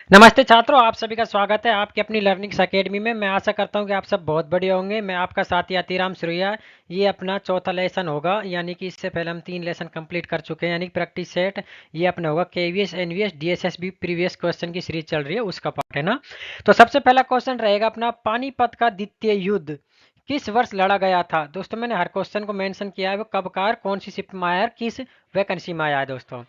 नमस्ते छात्रों, आप सभी का स्वागत है आपकी अपनी लर्निंग्स एकेडमी में। मैं आशा करता हूं कि आप सब बहुत बढ़िया होंगे। मैं आपका साथी अतिराम सुरैया। ये अपना चौथा लेसन होगा, यानी कि इससे पहले हम 3 लेसन कंप्लीट कर चुके हैं, यानी कि प्रैक्टिस सेट। ये अपना होगा KVS NVS DSSB previous question की सीरीज चल रही है, उसका पार्ट है ना। तो सबसे पहला क्वेश्चन रहेगा अपना, पानीपत का द्वितीय युद्ध किस वर्ष लड़ा गया था। दोस्तों मैंने हर क्वेश्चन को मेंशन किया है, वो कब कार कौन सी शिप में आया, किस वैकेंसी में आया है दोस्तों।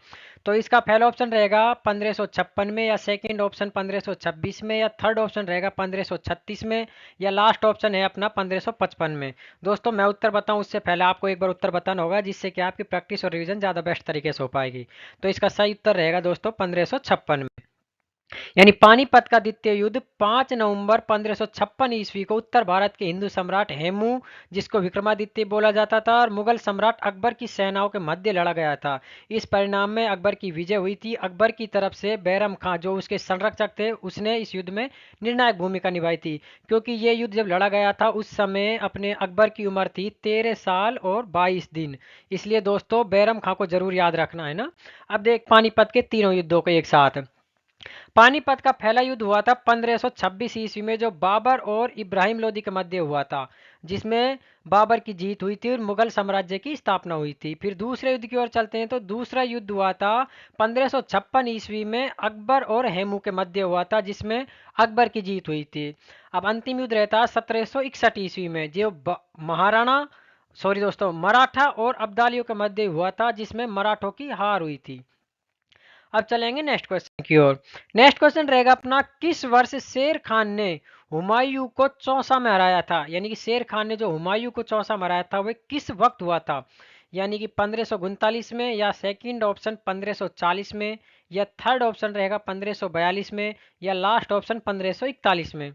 तो इसका पहला ऑप्शन रहेगा 1556 में, या सेकंड ऑप्शन 1526 में, या थर्ड ऑप्शन रहेगा 1536 में, या लास्ट ऑप्शन है अपना 1555 में। दोस्तों मैं उत्तर बताऊं उससे पहले आपको एक बार उत्तर बताना होगा, जिससे कि आपकी प्रैक्टिस और रिवीजन ज़्यादा बेस्ट तरीके से हो पाएगी। तो इसका सही उत्तर रहेगा दोस्तों 1556 में। यानी पानीपत का द्वितीय युद्ध 5 नवंबर 1556 ईस्वी को उत्तर भारत के हिंदू सम्राट हेमू, जिसको विक्रमादित्य बोला जाता था, और मुगल सम्राट अकबर की सेनाओं के मध्य लड़ा गया था। इस परिणाम में अकबर की विजय हुई थी। अकबर की तरफ से बैरम खां, जो उसके संरक्षक थे, उसने इस युद्ध में निर्णायक भूमिका निभाई थी। क्योंकि ये युद्ध जब लड़ा गया था उस समय अपने अकबर की उम्र थी 13 साल और 22 दिन। इसलिए दोस्तों बैरम खां को जरूर याद रखना है ना। अब देख पानीपत के तीनों युद्धों को एक साथ। पानीपत का पहला युद्ध हुआ था 1526 ईस्वी में, जो बाबर और इब्राहिम लोदी के मध्य हुआ था, जिसमें बाबर की जीत हुई थी और मुगल साम्राज्य की स्थापना हुई थी। फिर दूसरे युद्ध की ओर चलते हैं, तो दूसरा युद्ध हुआ था 1556 ईस्वी में, अकबर और हेमू के मध्य हुआ था, जिसमें अकबर की जीत हुई थी। अब अंतिम युद्ध रहता 1761 ईस्वी में, जो महाराणा सॉरी दोस्तों मराठा और अब्दालियों के मध्य हुआ था, जिसमें मराठों की हार हुई थी। अब चलेंगे नेक्स्ट क्वेश्चन की ओर। नेक्स्ट क्वेश्चन रहेगा अपना, किस वर्ष शेर खान ने हुमायूं को चौसा में हराया था। यानी कि शेर खान ने जो हुमायूं को चौसा में हराया था वह किस वक्त हुआ था। यानी कि 1539 में, या सेकंड ऑप्शन 1540 में, या थर्ड ऑप्शन रहेगा 1542 में, या लास्ट ऑप्शन 1541 में।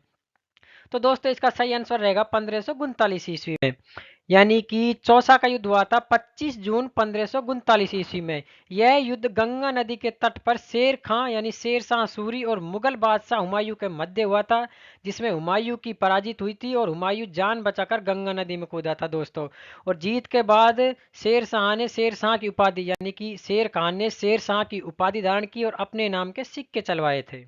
तो दोस्तों इसका सही आंसर रहेगा 1539 ईस्वी में। यानी कि चौसा का युद्ध हुआ था 25 जून 1539 ईस्वी में। यह युद्ध गंगा नदी के तट पर शेर खां यानी शेर शाह सूरी और मुगल बादशाह हुमायूं के मध्य हुआ था, जिसमें हुमायूं की पराजित हुई थी और हुमायूं जान बचाकर गंगा नदी में कूदा था दोस्तों। और जीत के बाद शेर शाह ने शेर शाह की उपाधि, यानी कि शेर खान ने शेर शाह की उपाधि धारण की और अपने नाम के सिक्के चलवाए थे।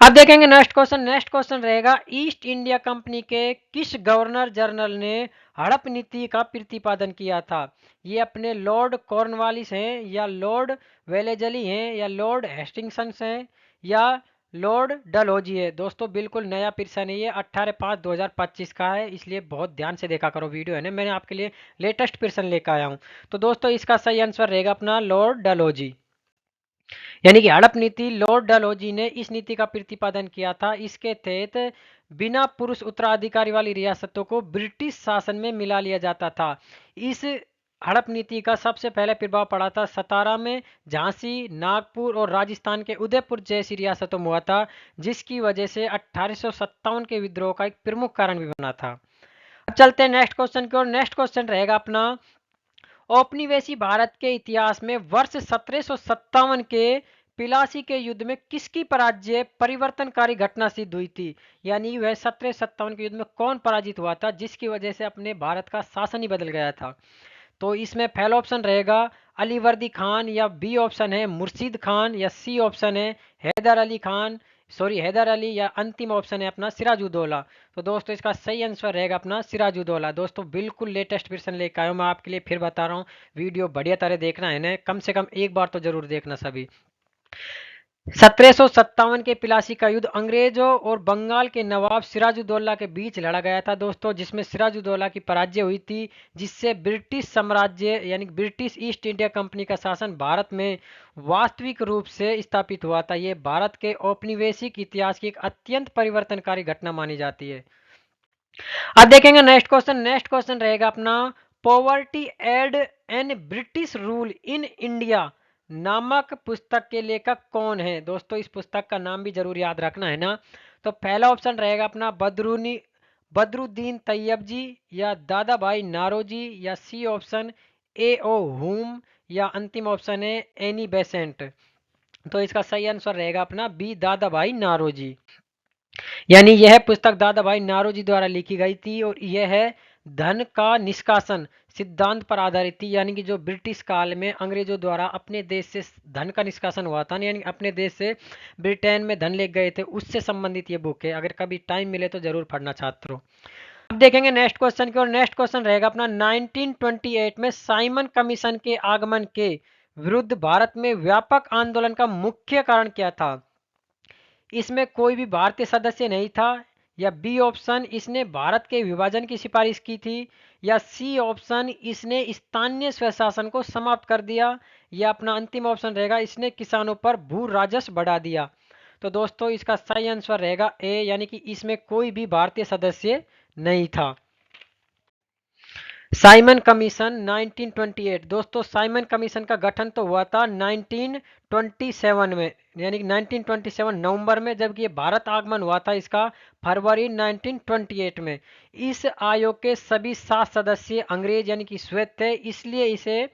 अब देखेंगे नेक्स्ट क्वेश्चन। नेक्स्ट क्वेश्चन रहेगा, ईस्ट इंडिया कंपनी के किस गवर्नर जनरल ने हड़प नीति का प्रतिपादन किया था। ये अपने लॉर्ड कॉर्नवालिस हैं, या लॉर्ड वेलेजली हैं, या लॉर्ड हेस्टिंग्सन हैं, या लॉर्ड डलहौजी है। दोस्तों बिल्कुल नया पिर्सन है, ये 18/5/2025 का है, इसलिए बहुत ध्यान से देखा करो वीडियो है ना, मैंने आपके लिए लेटेस्ट पिर्सन लेकर आया हूँ। तो दोस्तों इसका सही आंसर रहेगा अपना लॉर्ड डलहौजी। यानी कि हड़प नीति, लॉर्ड डलहौजी ने इस नीति का प्रतिपादन किया था। इसके तहत बिना पुरुष उत्तराधिकारी वाली रियासतों को ब्रिटिश शासन में मिला लिया जाता था। इस हड़प नीति का सबसे पहले प्रभाव पड़ा था सतारा में, झांसी, नागपुर और राजस्थान के उदयपुर जैसी रियासतों में हुआ था, जिसकी वजह से 1857 के विद्रोह का एक प्रमुख कारण भी बना था। अब चलते हैं नेक्स्ट क्वेश्चन की ओर। नेक्स्ट क्वेश्चन रहेगा अपना, औपनिवेशी भारत के इतिहास में वर्ष 1757 के पिलासी के युद्ध में किसकी पराजय परिवर्तनकारी घटना सिद्ध हुई थी। यानी वह 1757 के युद्ध में कौन पराजित हुआ था, जिसकी वजह से अपने भारत का शासन ही बदल गया था। तो इसमें पहला ऑप्शन रहेगा अलीवर्दी खान, या बी ऑप्शन है मुर्शीद खान, या सी ऑप्शन है हैदर अली खान, हैदर अली, या अंतिम ऑप्शन है अपना सिराजुद्दौला। तो दोस्तों इसका सही आंसर रहेगा अपना सिराजुद्दौला। दोस्तों बिल्कुल लेटेस्ट वर्जन लेकर आया हूँ मैं आपके लिए, फिर बता रहा हूँ वीडियो बढ़िया तरह देखना है ना, कम से कम एक बार तो जरूर देखना सभी। 1757 के पिलासी का युद्ध अंग्रेजों और बंगाल के नवाब सिराजुद्दौला के बीच लड़ा गया था दोस्तों, जिसमें सिराजुद्दौला की पराजय हुई थी, जिससे ब्रिटिश साम्राज्य यानी ब्रिटिश ईस्ट इंडिया कंपनी का शासन भारत में वास्तविक रूप से स्थापित हुआ था। ये भारत के औपनिवेशिक इतिहास की एक अत्यंत परिवर्तनकारी घटना मानी जाती है। अब देखेंगे नेक्स्ट क्वेश्चन। नेक्स्ट क्वेश्चन रहेगा अपना, poverty aid and British rule in India नामक पुस्तक के लेखक कौन है। दोस्तों इस पुस्तक का नाम भी जरूर याद रखना है ना। तो पहला ऑप्शन रहेगा अपना बदरुद्दीन तैयब जी, या दादा भाई नारोजी, या सी ऑप्शन ए ओ हुम, या अंतिम ऑप्शन है एनी बेसेंट। तो इसका सही आंसर रहेगा अपना बी दादा भाई नारोजी। यानी यह पुस्तक दादा भाई नारोजी द्वारा लिखी गई थी, और यह है धन का निष्कासन सिद्धांत पर आधारित थी, यानी कि जो ब्रिटिश काल में अंग्रेजों द्वारा अपने देश से धन का निष्कासन हुआ था, यानी अपने देश से ब्रिटेन में धन ले गए थे, उससे संबंधित ये बुक है। अगर कभी टाइम मिले तो जरूर पढ़ना छात्रों। अब देखेंगे नेक्स्ट क्वेश्चन की, और नेक्स्ट क्वेश्चन रहेगा अपना 1928 में साइमन कमीशन के आगमन के विरुद्ध भारत में व्यापक आंदोलन का मुख्य कारण क्या था? इसमें कोई भी भारतीय सदस्य नहीं था, या बी ऑप्शन इसने भारत के विभाजन की सिफारिश की थी, या सी ऑप्शन इसने स्थानीय स्वशासन को समाप्त कर दिया, या अपना अंतिम ऑप्शन रहेगा इसने किसानों पर भू राजस्व बढ़ा दिया। तो दोस्तों इसका सही आंसर रहेगा ए, यानी कि इसमें कोई भी भारतीय सदस्य नहीं था। साइमन कमीशन 1928, दोस्तों साइमन कमीशन का गठन तो हुआ था 1927 में, यानी कि 1927 नवंबर में, जबकि ये भारत आगमन हुआ था इसका फरवरी 1928 में। इस आयोग के सभी 7 सदस्य अंग्रेज यानी कि श्वेत थे, इसलिए इसे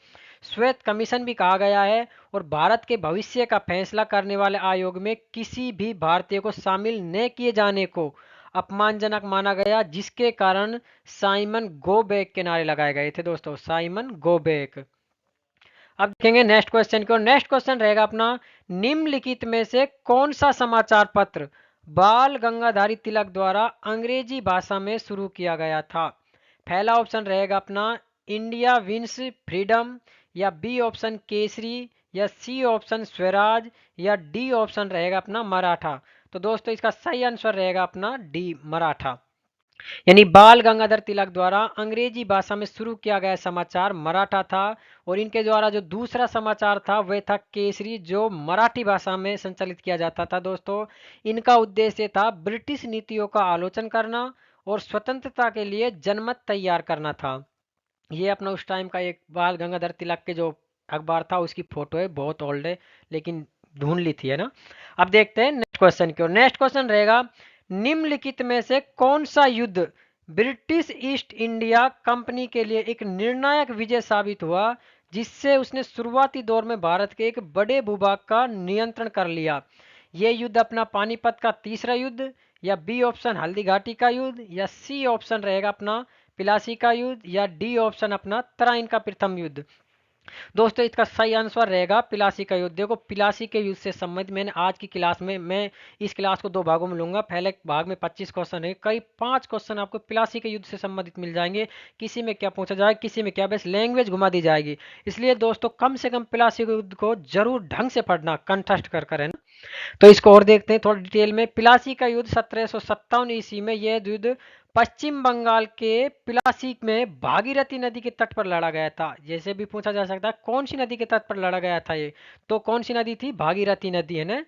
श्वेत कमीशन भी कहा गया है। और भारत के भविष्य का फैसला करने वाले आयोग में किसी भी भारतीय को शामिल न किए जाने को अपमानजनक माना गया, जिसके कारण साइमन गो बैक के नारे लगाए गए थे दोस्तों, साइमन गो बैक। अब देखेंगे नेक्स्ट क्वेश्चन को, नेक्स्ट क्वेश्चन रहेगा अपना निम्नलिखित में से कौन सा समाचार पत्र बाल गंगाधरी तिलक द्वारा अंग्रेजी भाषा में शुरू किया गया था? पहला ऑप्शन रहेगा अपना इंडिया विंस फ्रीडम, या बी ऑप्शन केसरी, या सी ऑप्शन स्वराज, या डी ऑप्शन रहेगा अपना मराठा। तो दोस्तों इसका सही आंसर रहेगा अपना डी मराठा, यानी बाल गंगाधर तिलक द्वारा अंग्रेजी भाषा में शुरू किया गया समाचार मराठा था। और इनके द्वारा जो दूसरा समाचार था वह था केसरी, जो मराठी भाषा में संचालित किया जाता था दोस्तों। इनका उद्देश्य था ब्रिटिश नीतियों का आलोचन करना और स्वतंत्रता के लिए जनमत तैयार करना था। ये अपना उस टाइम का एक बाल गंगाधर तिलक के जो अखबार था उसकी फोटो है, बहुत ओल्ड है लेकिन ढूंढ ली थी, है ना। अब देखते हैं नेक्स्ट क्वेश्चन की ओर। नेक्स्ट क्वेश्चन रहेगा निम्नलिखित में से कौन सा युद्ध ब्रिटिश ईस्ट इंडिया कंपनी के लिए एक निर्णायक विजय साबित हुआ, जिससे उसने शुरुआती दौर में भारत के एक बड़े भूभाग का नियंत्रण कर लिया? यह युद्ध अपना पानीपत का तीसरा युद्ध, या बी ऑप्शन हल्दी घाटी का युद्ध, या सी ऑप्शन रहेगा अपना पिलासी का युद्ध, या डी ऑप्शन अपना तराइन का प्रथम युद्ध। दोस्तों इसका सही आंसर रहेगा पिलासी का युद्ध। देखो पिलासी के युद्ध से संबंधित मैंने आज की क्लास में, मैं इस क्लास को 2 भागों में लूंगा। पहले भाग में 25 क्वेश्चन है, कई 5 क्वेश्चन आपको पिलासी के युद्ध से संबंधित मिल जाएंगे। किसी में क्या पूछा जाएगा, किसी में क्या, बस लैंग्वेज घुमा दी जाएगी। इसलिए दोस्तों कम से कम पिलासी के युद्ध को जरूर ढंग से पढ़ना, कंठस्थ कर, है ना। तो इसको और देखते हैं थोड़ा डिटेल में। पिलासी का युद्ध 1757 ईस्वी में, यह युद्ध पश्चिम बंगाल के पिलासी में भागीरथी नदी के तट पर लड़ा गया था। जैसे भी पूछा जा सकता है कौन सी नदी के तट पर लड़ा गया था ये, तो कौन सी नदी थी, भागीरथी नदी, है ना।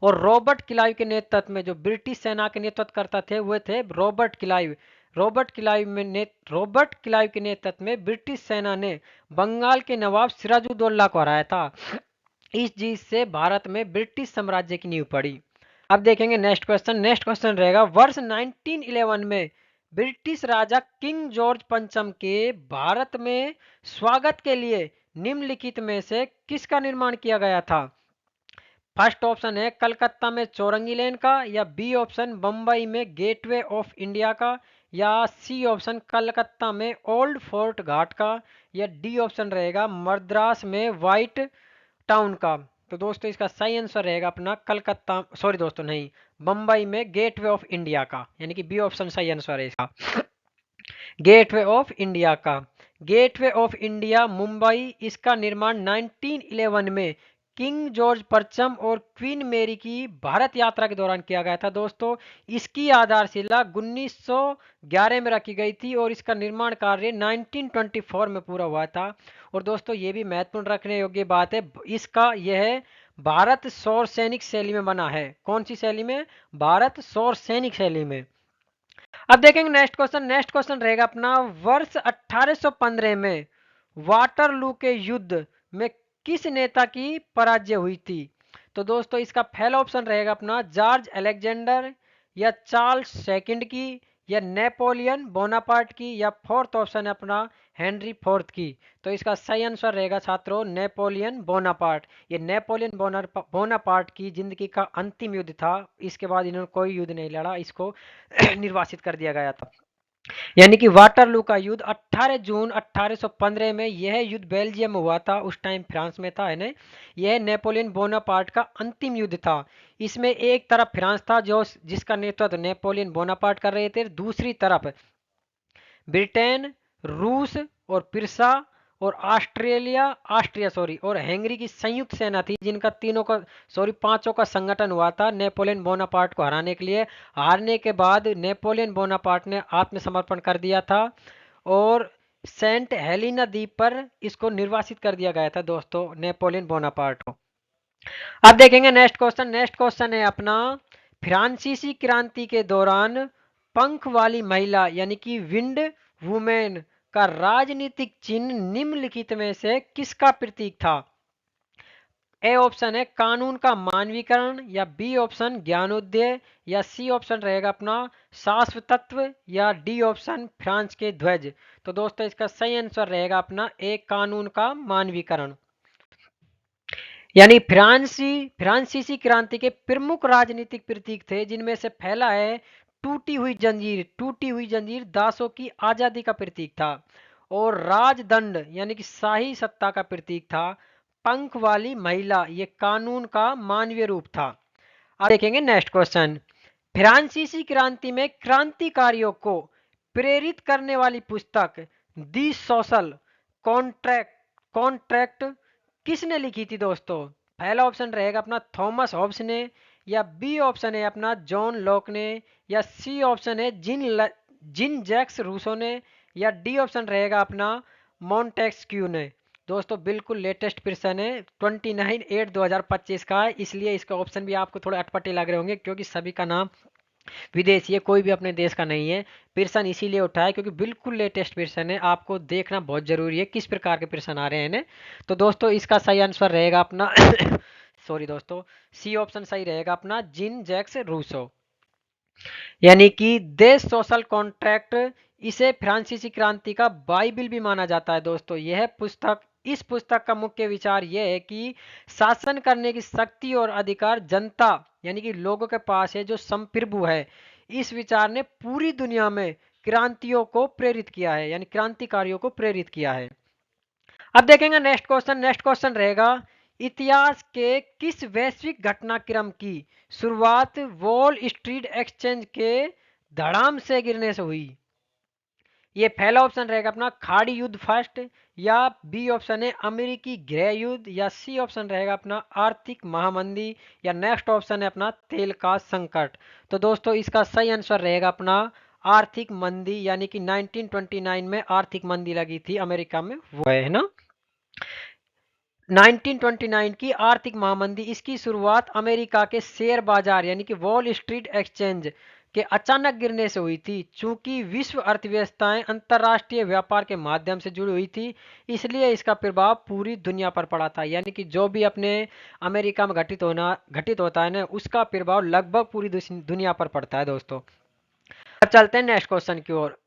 और रॉबर्ट क्लाइव के नेतृत्व में, जो ब्रिटिश सेना के नेतृत्व करता थे वो थे रॉबर्ट क्लाइव। रॉबर्ट क्लाइव के नेतृत्व में ब्रिटिश सेना ने बंगाल के नवाब सिराजुद्दौला को हराया था। इस जीत से भारत में ब्रिटिश साम्राज्य की नींव पड़ी। अब देखेंगे नेक्स्ट क्वेश्चन। नेक्स्ट क्वेश्चन रहेगा वर्ष 1911 में ब्रिटिश राजा किंग जॉर्ज पंचम के भारत में स्वागत के लिए निम्नलिखित में से किसका निर्माण किया गया था? फर्स्ट ऑप्शन है कलकत्ता में चौरंगी लेन का, या बी ऑप्शन बम्बई में गेटवे ऑफ इंडिया का, या सी ऑप्शन कलकत्ता में ओल्ड फोर्ट घाट का, या डी ऑप्शन रहेगा मद्रास में व्हाइट टाउन का। तो दोस्तों इसका सही आंसर रहेगा अपना कलकत्ता, सॉरी दोस्तों नहीं, बम्बई में गेटवे ऑफ इंडिया का, यानी कि बी ऑप्शन सही आंसर है इसका, गेटवे ऑफ इंडिया का। गेटवे ऑफ इंडिया मुंबई, इसका निर्माण 1911 में किंग जॉर्ज परचम और क्वीन मेरी की भारत यात्रा के दौरान किया गया था दोस्तों। इसकी आधारशिला 1911 में रखी गई थी और इसका निर्माण कार्य 1924 में पूरा हुआ था। और दोस्तों ये भी महत्वपूर्ण रखने योग्य बात है, इसका यह भारत सौर सैनिक शैली में बना है। कौन सी शैली में? भारत सौर सैनिक शैली में। अब देखेंगे नेक्स्ट क्वेश्चन। नेक्स्ट क्वेश्चन रहेगा अपना वर्ष 1815 में वाटरलू के युद्ध में किस नेता की पराजय हुई थी? तो दोस्तों इसका पहला ऑप्शन रहेगा अपना जॉर्ज अलेक्जेंडर, या चार्ल्स सेकंड की, या नेपोलियन बोनापार्ट की, या फोर्थ ऑप्शन है अपना हेनरी फोर्थ की। तो इसका सही आंसर रहेगा छात्रों नेपोलियन बोनापार्ट। ये नेपोलियन बोनापार्ट की जिंदगी का अंतिम युद्ध था, इसके बाद इन्होंने कोई युद्ध नहीं लड़ा, इसको निर्वासित कर दिया गया था। यानी कि वाटरलू का युद्ध 18 जून 1815 में, यह युद्ध बेल्जियम में हुआ था, उस टाइम फ्रांस में था, है ना। यह नेपोलियन बोनापार्ट का अंतिम युद्ध था। इसमें एक तरफ फ्रांस था जो जिसका नेतृत्व नेपोलियन बोनापार्ट कर रहे थे, दूसरी तरफ ब्रिटेन, रूस और पिरसा और ऑस्ट्रिया सॉरी और हंगरी की संयुक्त सेना थी, जिनका तीनों का सॉरी पांचों का संगठन हुआ था नेपोलियन बोनापार्ट को हराने के लिए। हारने के बाद नेपोलियन बोनापार्ट ने आत्मसमर्पण कर दिया था और सेंट हेलिना द्वीप पर इसको निर्वासित कर दिया गया था दोस्तों, नेपोलियन बोनापार्ट को। अब देखेंगे नेक्स्ट क्वेश्चन। नेक्स्ट क्वेश्चन है अपना, फ्रांसीसी क्रांति के दौरान पंख वाली महिला यानी कि विंड वुमेन का राजनीतिक चिन्ह निम्नलिखित में से किसका प्रतीक था? ए ऑप्शन है कानून का मानवीकरण, या बी ऑप्शन ज्ञानोदय, या सी ऑप्शन रहेगा अपना शाश्वतत्व, या डी ऑप्शन फ्रांस के ध्वज। तो दोस्तों इसका सही आंसर रहेगा अपना ए कानून का मानवीकरण। यानी फ्रांसीसी क्रांति के प्रमुख राजनीतिक प्रतीक थे, जिनमें से पहला है टूटी हुई जंजीर दासों की आजादी का प्रतीक था, और राजदंड यानी कि शाही सत्ता का प्रतीक था। पंख वाली महिला ये कानून का मानवीय रूप था। अब देखेंगे नेक्स्ट क्वेश्चन। फ्रांसीसी क्रांति में क्रांतिकारियों को प्रेरित करने वाली पुस्तक दी सोशल कॉन्ट्रैक्ट कॉन्ट्रैक्ट किसने लिखी थी दोस्तों? पहला ऑप्शन रहेगा अपना थॉमस हॉब्स ने, या बी ऑप्शन है अपना जॉन लॉक ने, या सी ऑप्शन है जिन जैक्स रूसो ने, या डी ऑप्शन रहेगा अपना मॉन्टेस्क्यू ने। दोस्तों बिल्कुल लेटेस्ट प्रश्न है, 29/8/2025 का है, इसलिए इसका ऑप्शन भी आपको थोड़े अटपटे लग रहे होंगे क्योंकि सभी का नाम विदेशी है, कोई भी अपने देश का नहीं है। प्रश्न इसीलिए उठाया क्योंकि बिल्कुल लेटेस्ट प्रश्न है, आपको देखना बहुत जरूरी है किस प्रकार के प्रश्न आ रहे हैं। तो दोस्तों इसका सही आंसर रहेगा अपना सॉरी दोस्तों, सी ऑप्शन सही रहेगा अपना जिन जैक्स रूसो। यानी कि देश सोशल कॉन्ट्रैक्ट, इसे फ्रांसीसी क्रांति का बाइबिल भी माना जाता है दोस्तों। यह पुस्तक इस पुस्तक का मुख्य विचार यह है कि शासन करने की शक्ति और अधिकार जनता यानी कि लोगों के पास है, जो संप्रभु है। इस विचार ने पूरी दुनिया में क्रांतियों को प्रेरित किया है, यानी क्रांतिकारियों को प्रेरित किया है। अब देखेंगे नेक्स्ट क्वेश्चन। नेक्स्ट क्वेश्चन रहेगा, इतिहास के किस वैश्विक घटनाक्रम की शुरुआत वॉल स्ट्रीट एक्सचेंज के धड़ाम से गिरने से हुई? ये पहला ऑप्शन रहेगा अपना खाड़ी युद्ध फर्स्ट, या बी ऑप्शन है अमेरिकी गृह युद्ध, या सी ऑप्शन रहेगा अपना आर्थिक महामंदी, या नेक्स्ट ऑप्शन है अपना तेल का संकट। तो दोस्तों इसका सही आंसर रहेगा अपना आर्थिक मंदी, यानी कि 1929 में आर्थिक मंदी लगी थी अमेरिका में, वो है ना। 1929 की आर्थिक महामंदी, इसकी शुरुआत अमेरिका के शेयर बाजार यानी कि वॉल स्ट्रीट एक्सचेंज के अचानक गिरने से हुई थी। चूंकि विश्व अर्थव्यवस्थाएं अंतरराष्ट्रीय व्यापार के माध्यम से जुड़ी हुई थी, इसलिए इसका प्रभाव पूरी दुनिया पर पड़ा था। यानी कि जो भी अपने अमेरिका में घटित होता है ना, उसका प्रभाव लगभग पूरी दुनिया पर पड़ता है दोस्तों। अब चलते हैं नेक्स्ट क्वेश्चन की ओर।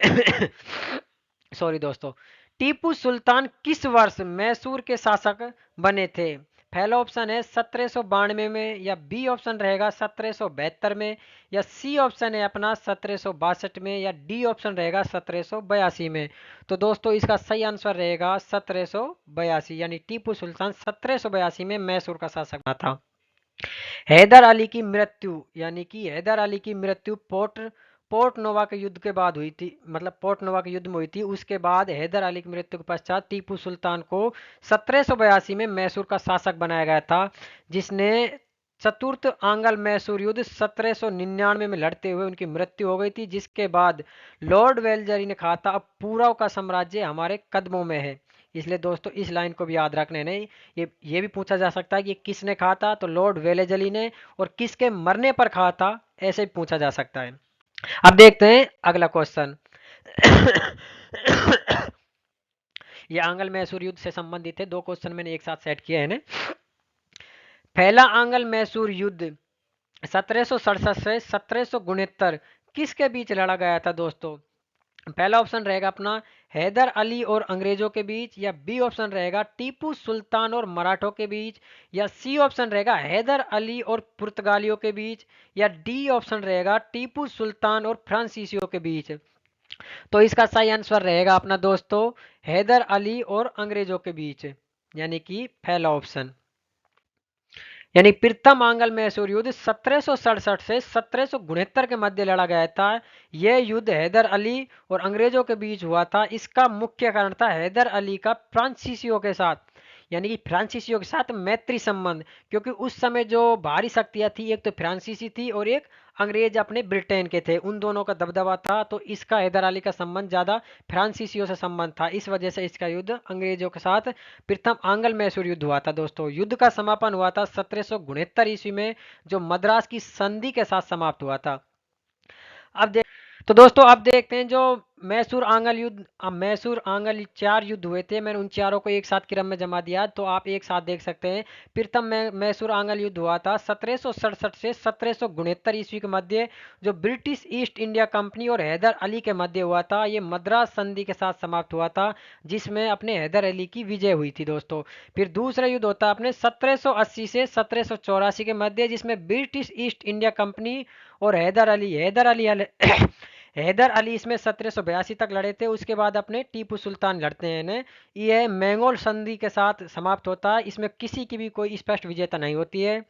सॉरी दोस्तों, टीपू सुल्तान किस वर्ष मैसूर के शासक बने थे? पहला ऑप्शन है 1792 में, या बी ऑप्शन रहेगा 1772 में, या सी ऑप्शन है अपना 1762 में, या डी ऑप्शन रहेगा 1782 में। तो दोस्तों इसका सही आंसर रहेगा 1782, यानी टीपू सुल्तान 1782 में मैसूर का शासक बना था। हैदर अली की मृत्यु, यानी कि हैदर अली की मृत्यु पोर्ट नोवा के युद्ध के बाद हुई थी, मतलब पोर्ट नोवा के युद्ध में हुई थी। उसके बाद हैदर अली की मृत्यु के पश्चात टीपू सुल्तान को 1782 में मैसूर का शासक बनाया गया था, जिसने चतुर्थ आंग्ल मैसूर युद्ध 1799 में लड़ते हुए उनकी मृत्यु हो गई थी। जिसके बाद लॉर्ड वेलजरी ने कहा था अब पूर्व का साम्राज्य हमारे कदमों में है। इसलिए दोस्तों इस लाइन को भी याद रखने नहीं, ये भी पूछा जा सकता है कि किसने कहा था, तो लॉर्ड वेलेजली ने, और किसके मरने पर कहा था, ऐसे भी पूछा जा सकता है। अब देखते हैं अगला क्वेश्चन। ये आंग्ल मैसूर युद्ध से संबंधित है, दो क्वेश्चन मैंने एक साथ सेट किए हैं ना। पहला आंग्ल मैसूर युद्ध 1767 से 1769 किसके बीच लड़ा गया था दोस्तों? पहला ऑप्शन रहेगा अपना हैदर अली और अंग्रेजों के बीच, या बी ऑप्शन रहेगा टीपू सुल्तान और मराठों के बीच, या सी ऑप्शन रहेगा हैदर अली और पुर्तगालियों के बीच, या डी ऑप्शन रहेगा टीपू सुल्तान और फ्रांसीसियों के बीच। तो इसका सही आंसर रहेगा अपना दोस्तों हैदर अली और अंग्रेजों के बीच, यानी कि पहला ऑप्शन। यानी प्रथम आंग्ल मैसूर युद्ध 1767 से 1769 के मध्य लड़ा गया था। यह युद्ध हैदर अली और अंग्रेजों के बीच हुआ था। इसका मुख्य कारण था हैदर अली का फ्रांसीसियों के साथ, यानी कि फ्रांसीसियों के साथ मैत्री संबंध, क्योंकि उस समय जो बाहरी शक्तियां थी, एक तो फ्रांसीसी थी और एक अंग्रेज अपने ब्रिटेन के थे, उन दोनों का दबदबा था। तो इसका हैदर अली का संबंध ज्यादा फ्रांसीसियों से संबंध था, इस वजह से इसका युद्ध अंग्रेजों के साथ प्रथम आंग्ल मैसूर युद्ध हुआ था दोस्तों। युद्ध का समापन हुआ था 1769 ईस्वी में, जो मद्रास की संधि के साथ समाप्त हुआ था। अब देख तो दोस्तों अब देखते हैं जो मैसूर आंगल युद्ध, अब मैसूर आंगल 4 युद्ध हुए थे, मैंने उन चारों को एक साथ क्रम में जमा दिया, तो आप एक साथ देख सकते हैं। प्रथम मैसूर आंगल युद्ध हुआ था 1767 से 1769 ईस्वी के मध्य, जो ब्रिटिश ईस्ट इंडिया कंपनी और हैदर अली के मध्य हुआ था। ये मद्रास संधि के साथ समाप्त हुआ था, जिसमें अपने हैदर अली की विजय हुई थी दोस्तों। फिर दूसरा युद्ध होता है अपने 1780 से 1784 के मध्य, जिसमें ब्रिटिश ईस्ट इंडिया कंपनी और हैदर अली इसमें 1782 तक लड़े थे। उसके बाद अपने टीपू सुल्तान लड़ते हैं इन्हें। यह मंगोल संधि के साथ समाप्त होता है, इसमें किसी की भी कोई स्पष्ट विजेता नहीं होती है।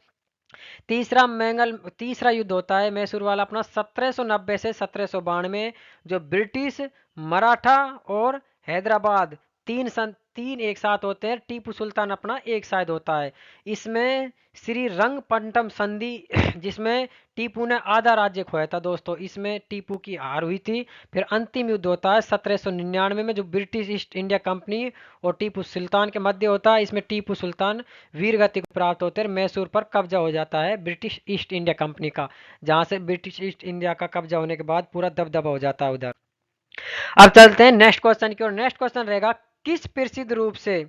तीसरा युद्ध होता है मैसूर वाला अपना 1790 से 1792, जो ब्रिटिश, मराठा और हैदराबाद तीन एक साथ होते हैं। टीपू सुल्तान अपना एक साथ होता है। इसमें श्री रंगपट्टम संधि जिसमें टीपू ने आधा राज्य खोया था दोस्तों, इसमें टीपू की हार हुई थी। फिर अंतिम युद्ध होता है 1799 में, जो ब्रिटिश ईस्ट इंडिया कंपनी और टीपू सुल्तान के मध्य होता है। इसमें टीपू सुल्तान वीर गति को प्राप्त होते हैं, मैसूर पर कब्जा हो जाता है ब्रिटिश ईस्ट इंडिया कंपनी का, जहां से ब्रिटिश ईस्ट इंडिया का कब्जा होने के बाद पूरा दबदबा हो जाता है उधर। अब चलते हैं नेक्स्ट क्वेश्चन की ओर। नेक्स्ट क्वेश्चन रहेगा, किस प्रसिद्ध रूप से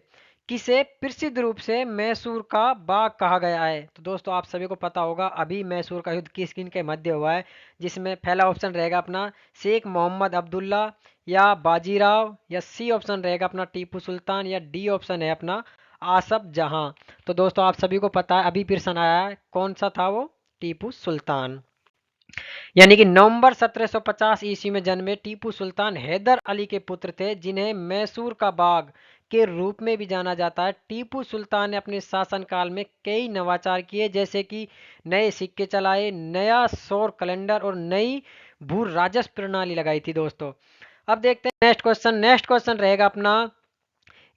किसे प्रसिद्ध रूप से मैसूर का बाग कहा गया है? तो दोस्तों आप सभी को पता होगा अभी मैसूर का युद्ध किस किन के मध्य हुआ है, जिसमें पहला ऑप्शन रहेगा अपना शेख मोहम्मद अब्दुल्ला या बाजीराव, या सी ऑप्शन रहेगा अपना टीपू सुल्तान, या डी ऑप्शन है अपना आसफ जहां। तो दोस्तों आप सभी को पता है अभी प्रश्न आया है, कौन सा था वो? टीपू सुल्तान। यानी कि नवंबर 1750 ईस्वी में जन्मे टीपू सुल्तान हैदर अली के पुत्र थे, जिन्हें मैसूर का बाग के रूप में भी जाना जाता है। टीपू सुल्तान ने अपने शासनकाल में कई नवाचार किए, जैसे कि नए सिक्के चलाए, नया सौर कैलेंडर और नई भू राजस्व प्रणाली लगाई थी दोस्तों। अब देखते हैं नेक्स्ट क्वेश्चन। नेक्स्ट क्वेश्चन रहेगा अपना,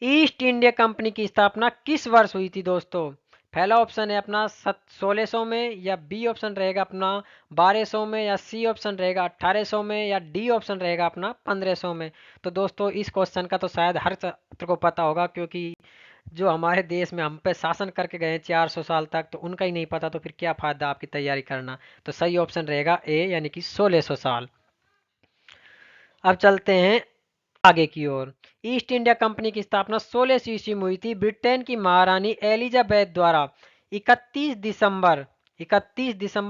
ईस्ट इंडिया कंपनी की स्थापना किस वर्ष हुई थी दोस्तों? पहला ऑप्शन है अपना 1600 में, या बी ऑप्शन रहेगा अपना 1200 में, या सी ऑप्शन रहेगा 1800 में, या डी ऑप्शन रहेगा अपना 1500 में। तो दोस्तों इस क्वेश्चन का तो शायद हर छात्र को पता होगा, क्योंकि जो हमारे देश में हम पे शासन करके गए 400 साल तक, तो उनका ही नहीं पता तो फिर क्या फायदा आपकी तैयारी करना। तो सही ऑप्शन रहेगा ए, यानी कि 1600 साल। अब चलते हैं आगे की ओर। ईस्ट इंडिया कंपनी की स्थापना 1600 ईस्वी में हुई थी, ब्रिटेन की महारानी एलिजाबेथ द्वारा 31 दिसंबर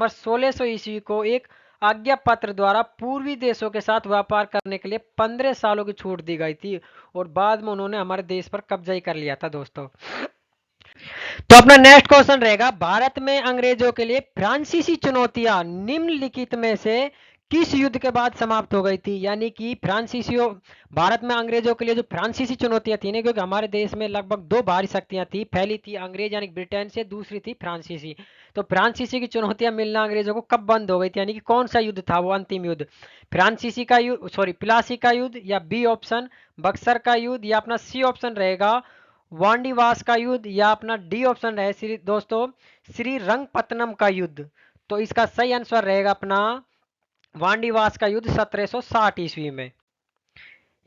1600 ईस्वी को एक आज्ञा पत्र द्वारा पूर्वी देशों के साथ व्यापार करने के लिए 15 सालों की छूट दी गई थी, और बाद में उन्होंने हमारे देश पर कब्जा ही कर लिया था दोस्तों। तो अपना नेक्स्ट क्वेश्चन रहेगा, भारत में अंग्रेजों के लिए फ्रांसीसी चुनौतियां निम्नलिखित में से किस युद्ध के बाद समाप्त हो गई थी? यानी कि फ्रांसीसियों भारत में अंग्रेजों के लिए जो फ्रांसीसी चुनौतियां थी ना, क्योंकि हमारे देश में लगभग दो बाहरी शक्तियां थी, पहली थी अंग्रेज यानी ब्रिटेन से, दूसरी थी फ्रांसीसी। तो फ्रांसीसी की चुनौतियां मिलना अंग्रेजों को कब बंद हो गई थी, यानी कि कौन सा युद्ध था वो अंतिम युद्ध? फ्रांसीसी का युद्ध, सॉरी प्लासी का युद्ध, या बी ऑप्शन बक्सर का युद्ध, या अपना सी ऑप्शन रहेगा वांडीवास का युद्ध, या अपना डी ऑप्शन रहे श्री दोस्तों श्री रंगपत्तनम का युद्ध। तो इसका सही आंसर रहेगा अपना वांडीवास का युद्ध 1760 ईस्वी में।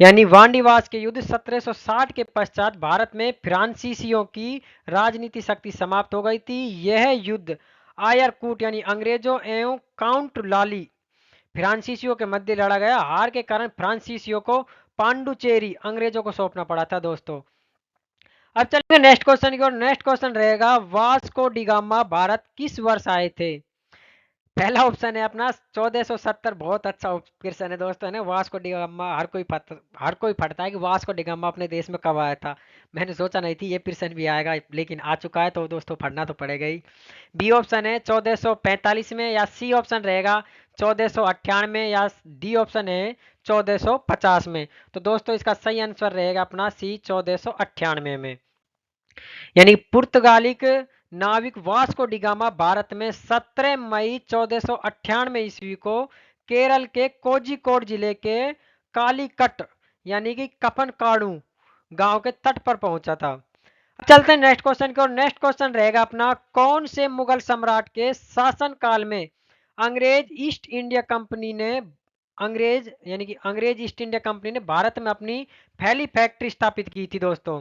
यानी वांडीवास के युद्ध 1760 के पश्चात भारत में फ्रांसीसियों की राजनीति शक्ति समाप्त हो गई थी। यह युद्ध आयरकूट यानी अंग्रेजों एवं काउंट लाली फ्रांसीसियों के मध्य लड़ा गया। हार के कारण फ्रांसीसियों को पांडुचेरी अंग्रेजों को सौंपना पड़ा था दोस्तों। अब चलेंगे नेक्स्ट क्वेश्चन की ओर। नेक्स्ट क्वेश्चन रहेगा, वास्को डिगामा भारत किस वर्ष आए थे? पहला ऑप्शन है अपना 1470। बहुत अच्छा क्वेश्चन है दोस्तों, है ना। वास्को डिगामा हर कोई पढ़ता है कि वास्को डिगामा अपने देश में कब आया था। मैंने सोचा नहीं थी ये प्रश्न भी आएगा, लेकिन आ चुका है, तो दोस्तों पढ़ना तो पड़ेगा ही। बी ऑप्शन है 1445 में, या सी ऑप्शन रहेगा 1498 या डी ऑप्शन है 1450 में। तो दोस्तों इसका सही आंसर रहेगा अपना सी 1498 में। यानी पुर्तगालिक नाविक वास्को डिगामा भारत में 17 मई 1498 ईस्वी को केरल के कोझिकोड जिले के कालीकट यानी कि कफनकाडू गांव के तट पर पहुंचा था। चलते हैं नेक्स्ट क्वेश्चन की ओर। नेक्स्ट क्वेश्चन रहेगा अपना, कौन से मुगल सम्राट के शासन काल में अंग्रेज ईस्ट इंडिया कंपनी ने अंग्रेज ईस्ट इंडिया कंपनी ने भारत में अपनी पहली फैक्ट्री स्थापित की थी दोस्तों।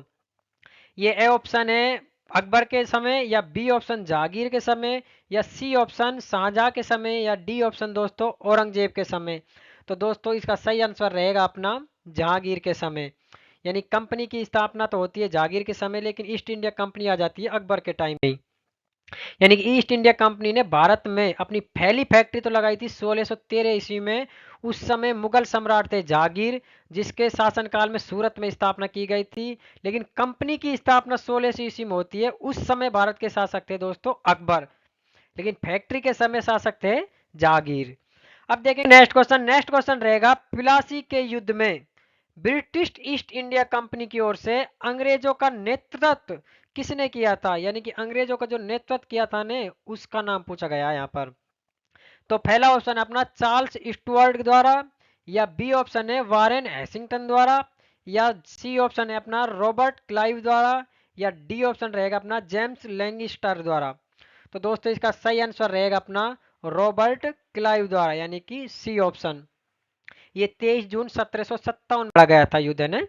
ये ए ऑप्शन है अकबर के समय, या बी ऑप्शन जहांगीर के समय, या सी ऑप्शन शाहजहां के समय, या डी ऑप्शन दोस्तों औरंगजेब के समय। तो दोस्तों इसका सही आंसर रहेगा अपना जहांगीर के समय। यानी कंपनी की स्थापना तो होती है जहांगीर के समय, लेकिन ईस्ट इंडिया कंपनी आ जाती है अकबर के टाइम में। यानी कि ईस्ट इंडिया कंपनी ने भारत में अपनी पहली फैक्ट्री तो लगाई थी 1613 ईस्वी में। उस समय मुगल सम्राट थे जहांगीर, जिसके शासनकाल में सूरत में स्थापना की गई थी। लेकिन कंपनी की स्थापना 1600 ईस्वी में होती है। उस समय भारत के शासक थे दोस्तों अकबर, लेकिन फैक्ट्री के समय शासक थे जहांगीर। अब देखेंगे नेक्स्ट क्वेश्चन। नेक्स्ट क्वेश्चन रहेगा, प्लासी के युद्ध में ब्रिटिश ईस्ट इंडिया कंपनी की ओर से अंग्रेजों का नेतृत्व किसने किया था? यानी कि अंग्रेजों का जो नेतृत्व किया था ने, उसका नाम पूछा गया है यहाँ पर। तो पहला ऑप्शन है अपना चार्ल्स स्टुअर्ट द्वारा, या बी ऑप्शन है वारेन हैसिंगटन द्वारा, या सी ऑप्शन है अपना रॉबर्ट क्लाइव द्वारा, या डी ऑप्शन रहेगा अपना जेम्स लैंगिस्टर द्वारा। तो दोस्तों इसका सही आंसर रहेगा अपना रॉबर्ट क्लाइव द्वारा, यानी कि सी ऑप्शन। ये 23 जून 1757 लड़ा गया था युद्ध ने।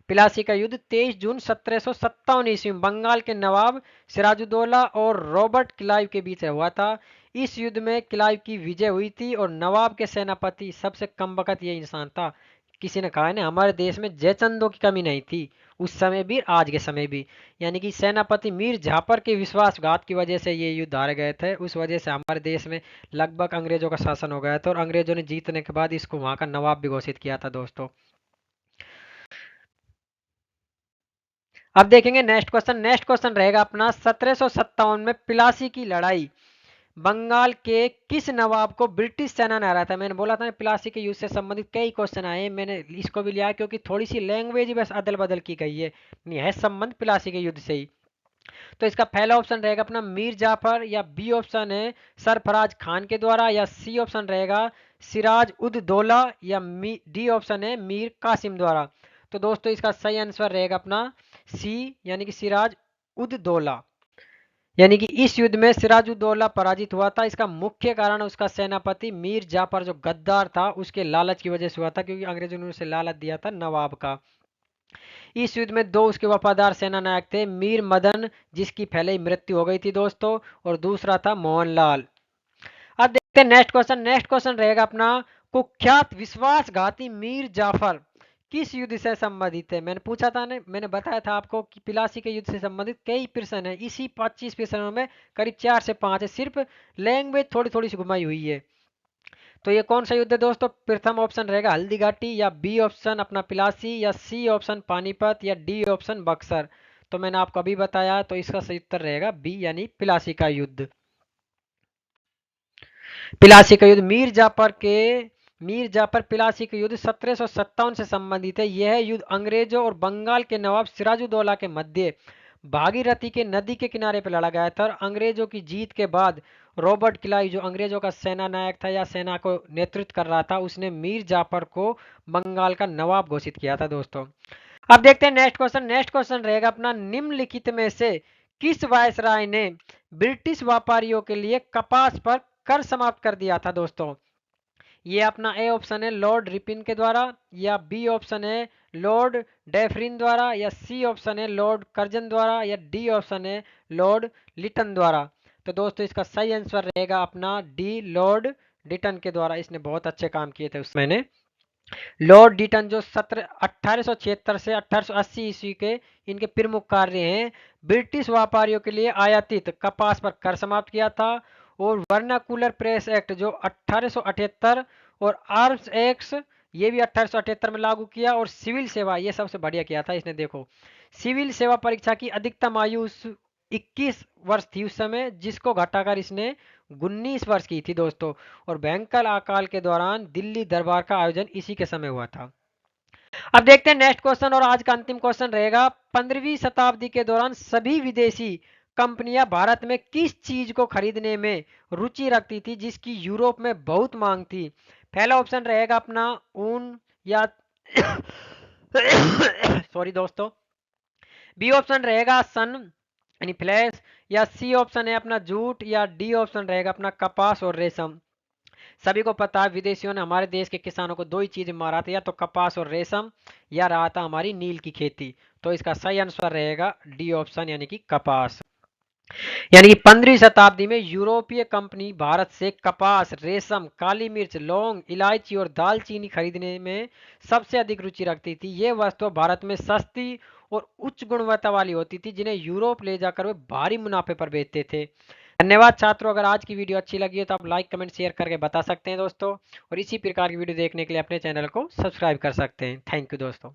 प्लासी का युद्ध 23 जून 1757 ईस्वी में बंगाल के नवाब सिराजुद्दौला और रॉबर्ट क्लाइव के बीच हुआ था। इस युद्ध में क्लाइव की विजय हुई थी और नवाब के सेनापति सबसे कम वक्त ये इंसान था। किसी ने कहा है ना, हमारे देश में जयचंदों की कमी नहीं थी उस समय भी आज के समय भी। यानी कि सेनापति मीर जाफर के विश्वासघात की वजह से ये युद्ध हारे गए थे। उस वजह से हमारे देश में लगभग अंग्रेजों का शासन हो गया था, और अंग्रेजों ने जीतने के बाद इसको वहां का नवाब भी घोषित किया था दोस्तों। अब देखेंगे नेक्स्ट क्वेश्चन। नेक्स्ट क्वेश्चन रहेगा अपना, 1757 में प्लासी की लड़ाई बंगाल के किस नवाब को ब्रिटिश सेना ने हराया था? मैंने बोला था प्लासी के युद्ध से संबंधित कई क्वेश्चन आए, मैंने इसको भी लिया क्योंकि थोड़ी सी लैंग्वेज ही बस अदल बदल की गई है, नहीं है संबंध प्लासी के युद्ध से ही। तो इसका पहला ऑप्शन रहेगा अपना मीर जाफर, या बी ऑप्शन है सरफराज खान के द्वारा, या सी ऑप्शन रहेगा सिराज उद दौला, या डी ऑप्शन है मीर कासिम द्वारा। तो दोस्तों इसका सही आंसर रहेगा अपना सी, यानी कि सिराज उद दौला। यानी कि इस युद्ध में सिराजुद्दौला पराजित हुआ था। इसका मुख्य कारण उसका सेनापति मीर जाफर जो गद्दार था उसके लालच की वजह से हुआ था, क्योंकि अंग्रेजों ने उसे लालच दिया था नवाब का। इस युद्ध में दो उसके वफादार सेना नायक थे, मीर मदन जिसकी पहले ही मृत्यु हो गई थी दोस्तों, और दूसरा था मोहनलाल। अब देखते हैं नेक्स्ट क्वेश्चन। नेक्स्ट क्वेश्चन रहेगा अपना, कुख्यात विश्वासघाती मीर जाफर किस युद्ध से संबंधित है? मैंने पूछा था ना, मैंने बताया था आपको कि प्लासी के युद्ध से संबंधित कई प्रश्न है। इसी 25 प्रश्नों में करीब 4 से 5 है, सिर्फ लैंग्वेज थोड़ी थोड़ी सी घुमाई हुई है। तो ये कौन सा युद्ध है दोस्तों? प्रथम ऑप्शन रहेगा हल्दी घाटी, या बी ऑप्शन अपना प्लासी, या सी ऑप्शन पानीपत, या डी ऑप्शन बक्सर। तो मैंने आपको अभी बताया, तो इसका सही उत्तर रहेगा बी, यानी प्लासी का युद्ध। प्लासी का युद्ध मीर जाफर प्लासी का युद्ध 1757 से संबंधित है। यह युद्ध अंग्रेजों और बंगाल के नवाब सिराजुद्दौला के मध्य भागीरथी के नदी के किनारे पर लड़ा गया था, और अंग्रेजों की जीत के बाद रॉबर्ट क्लाइव जो अंग्रेजों का सेना नायक था या सेना को नेतृत्व कर रहा था, उसने मीर जाफर को बंगाल का नवाब घोषित किया था दोस्तों। अब देखते हैं नेक्स्ट क्वेश्चन। नेक्स्ट क्वेश्चन रहेगा अपना, निम्नलिखित में से किस वायसराय ने ब्रिटिश व्यापारियों के लिए कपास पर कर समाप्त कर दिया था दोस्तों? ये अपना ए ऑप्शन है लॉर्ड रिपिन के द्वारा, या बी ऑप्शन है लॉर्ड डेफरिन द्वारा, या सी ऑप्शन है लॉर्ड कर्जन द्वारा, या डी ऑप्शन है लॉर्ड लिटन द्वारा। तो दोस्तों इसका सही आंसर रहेगा अपना डी, लॉर्ड लिटन के द्वारा। इसने बहुत अच्छे काम किए थे उस मैंने। लॉर्ड डिटन जो 1876 से 1880 ईस्वी के इनके प्रमुख कार्य हैं, ब्रिटिश व्यापारियों के लिए आयातित कपास पर कर समाप्त किया था, और वर्नाकुलर प्रेस एक्ट जो 1878, और आर्म्स एक्ट ये भी 1878 में लागू किया, और सिविल सेवा ये सबसे बढ़िया किया था इसने। देखो, सिविल सेवा परीक्षा की अधिकतम आयु 21 वर्ष थी उस समय, जिसको घटाकर इसने 19 वर्ष की थी दोस्तों। और भयंकर अकाल के दौरान दिल्ली दरबार का आयोजन इसी के समय हुआ था। अब देखते हैं नेक्स्ट क्वेश्चन, और आज का अंतिम क्वेश्चन रहेगा। 15वीं शताब्दी के दौरान सभी विदेशी कंपनियां भारत में किस चीज को खरीदने में रुचि रखती थी जिसकी यूरोप में बहुत मांग थी? पहला ऑप्शन रहेगा अपना ऊन या सॉरी दोस्तों, बी ऑप्शन रहेगा सन यानी फ्लैश, या सी ऑप्शन है अपना जूट, या डी ऑप्शन रहेगा अपना कपास और रेशम। सभी को पता है विदेशियों ने हमारे देश के किसानों को दो ही चीज मारा था, या तो कपास और रेशम, या रहा था हमारी नील की खेती। तो इसका सही आंसर रहेगा डी ऑप्शन यानी कि कपास। यानी कि 15वीं शताब्दी में यूरोपीय कंपनी भारत से कपास, रेशम, काली मिर्च, लौंग, इलायची और दालचीनी खरीदने में सबसे अधिक रुचि रखती थी। ये वस्तुएं भारत में सस्ती और उच्च गुणवत्ता वाली होती थी, जिन्हें यूरोप ले जाकर वे भारी मुनाफे पर बेचते थे। धन्यवाद छात्रों, अगर आज की वीडियो अच्छी लगी है तो आप लाइक कमेंट शेयर करके बता सकते हैं दोस्तों, और इसी प्रकार की वीडियो देखने के लिए अपने चैनल को सब्सक्राइब कर सकते हैं। थैंक यू दोस्तों।